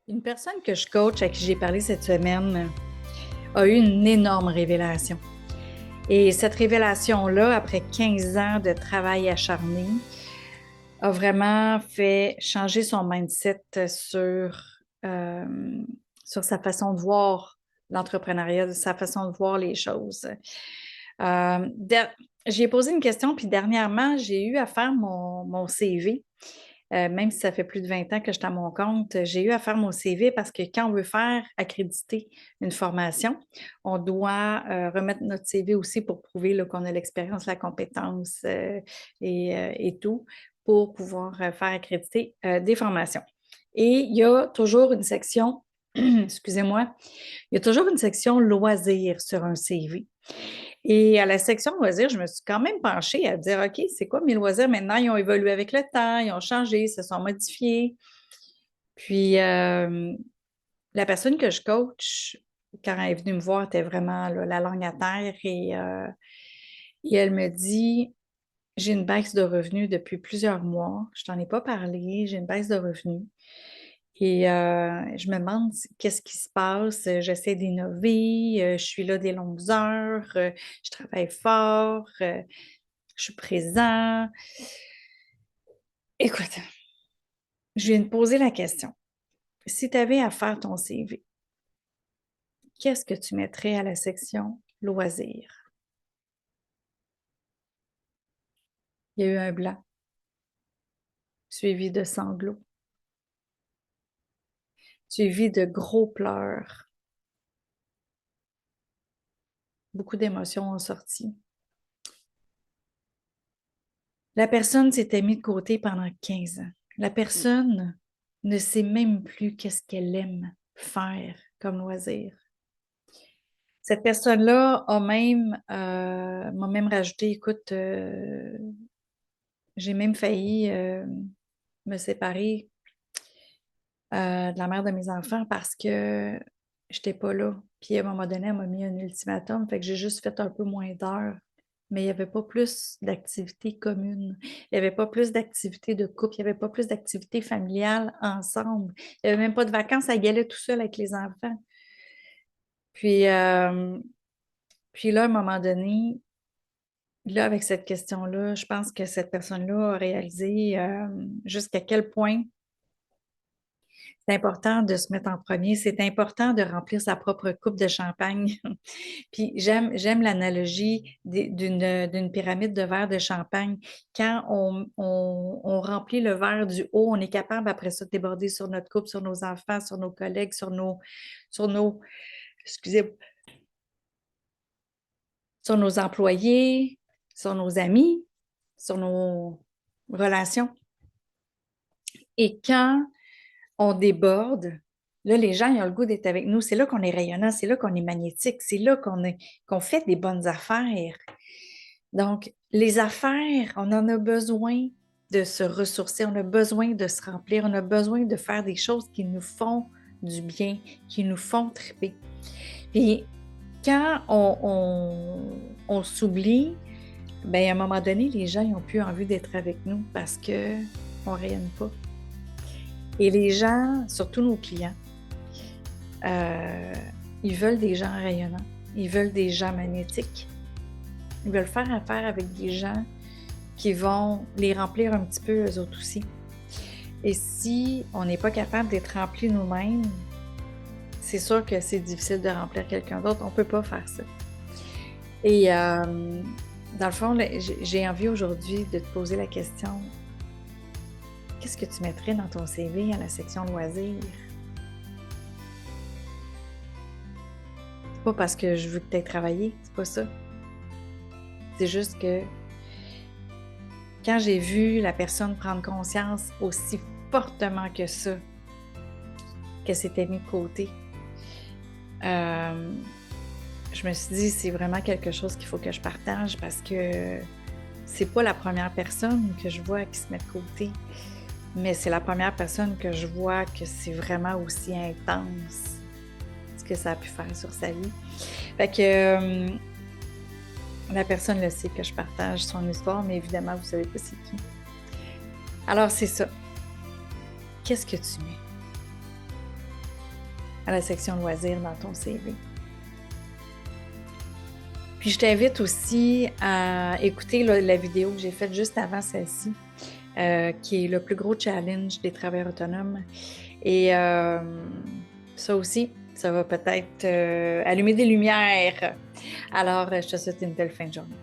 Une personne que je coach, à qui j'ai parlé cette semaine, a eu une énorme révélation. Et cette révélation-là, après 15 ans de travail acharné, a vraiment fait changer son mindset euh, sur sa façon de voir l'entrepreneuriat, sa façon de voir les choses. Euh, der- j'ai posé une question, puis dernièrement, j'ai eu à faire mon CV. Même si ça fait plus de 20 ans que je suis à mon compte, j'ai eu à faire mon CV parce que quand on veut faire accréditer une formation, on doit remettre notre CV aussi pour prouver là, qu'on a l'expérience, la compétence et tout pour pouvoir faire accréditer des formations. Et il y a toujours une section, excusez-moi, il y a toujours une section loisirs sur un CV. Et à la section loisirs, je me suis quand même penchée à dire, OK, c'est quoi mes loisirs maintenant? Ils ont évolué avec le temps, ils ont changé, ils se sont modifiés. Puis, la personne que je coach, quand elle est venue me voir, était vraiment là, la langue à terre et elle me dit, j'ai une baisse de revenus depuis plusieurs mois. Je t'en ai pas parlé, j'ai une baisse de revenus. Et je me demande qu'est-ce qui se passe. J'essaie d'innover, je suis là des longues heures, je travaille fort, je suis présent. Écoute, je viens de poser la question. Si tu avais à faire ton CV, qu'est-ce que tu mettrais à la section loisirs? Il y a eu un blanc, suivi de sanglots, suivi de gros pleurs. Beaucoup d'émotions ont sorti. La personne s'était mise de côté pendant 15 ans. La personne ne sait même plus qu'est-ce qu'elle aime faire comme loisir. Cette personne-là m'a même rajouté, écoute, j'ai même failli me séparer de la mère de mes enfants parce que j'étais pas là. Puis à un moment donné, elle m'a mis un ultimatum, fait que j'ai juste fait un peu moins d'heures. Mais il n'y avait pas plus d'activités communes. Il n'y avait pas plus d'activités de couple. Il n'y avait pas plus d'activités familiales ensemble. Il n'y avait même pas de vacances. Elle y allait tout seul avec les enfants. Puis, puis là, à un moment donné, là, avec cette question-là, je pense que cette personne-là a réalisé jusqu'à quel point c'est important de se mettre en premier. C'est important de remplir sa propre coupe de champagne. Puis j'aime l'analogie d'une pyramide de verre de champagne. Quand on remplit le verre du haut, on est capable après ça de déborder sur notre couple, sur nos enfants, sur nos collègues, sur nos, excusez, sur nos employés, sur nos amis, sur nos relations. Et quand on déborde, là, les gens, ils ont le goût d'être avec nous. C'est là qu'on est rayonnant, c'est là qu'on est magnétique, c'est là qu'on fait des bonnes affaires. Donc, les affaires, on en a besoin de se ressourcer, on a besoin de se remplir, on a besoin de faire des choses qui nous font du bien, qui nous font triper. Puis, quand on s'oublie, bien, à un moment donné, les gens n'ont plus envie d'être avec nous parce qu'on ne rayonne pas. Et les gens, surtout nos clients, ils veulent des gens rayonnants, ils veulent des gens magnétiques, ils veulent faire affaire avec des gens qui vont les remplir un petit peu eux autres aussi. Et si on n'est pas capable d'être rempli nous-mêmes, c'est sûr que c'est difficile de remplir quelqu'un d'autre. On ne peut pas faire ça. Et dans le fond, j'ai envie aujourd'hui de te poser la question, qu'est-ce que tu mettrais dans ton CV à la section loisirs? C'est pas parce que je veux que tu aies travaillé, c'est pas ça. C'est juste que quand j'ai vu la personne prendre conscience aussi fortement que ça, qu'elle s'était mise de côté, je me suis dit, c'est vraiment quelque chose qu'il faut que je partage parce que c'est pas la première personne que je vois qui se met de côté, mais c'est la première personne que je vois que c'est vraiment aussi intense ce que ça a pu faire sur sa vie. Fait que la personne le sait que je partage son histoire, mais évidemment, vous savez pas c'est qui. Alors, c'est ça. Qu'est-ce que tu mets? à la section loisirs dans ton CV. Puis je t'invite aussi à écouter la vidéo que j'ai faite juste avant celle-ci, qui est le plus gros challenge des travailleurs autonomes. Et ça aussi, ça va peut-être allumer des lumières. Alors, je te souhaite une belle fin de journée.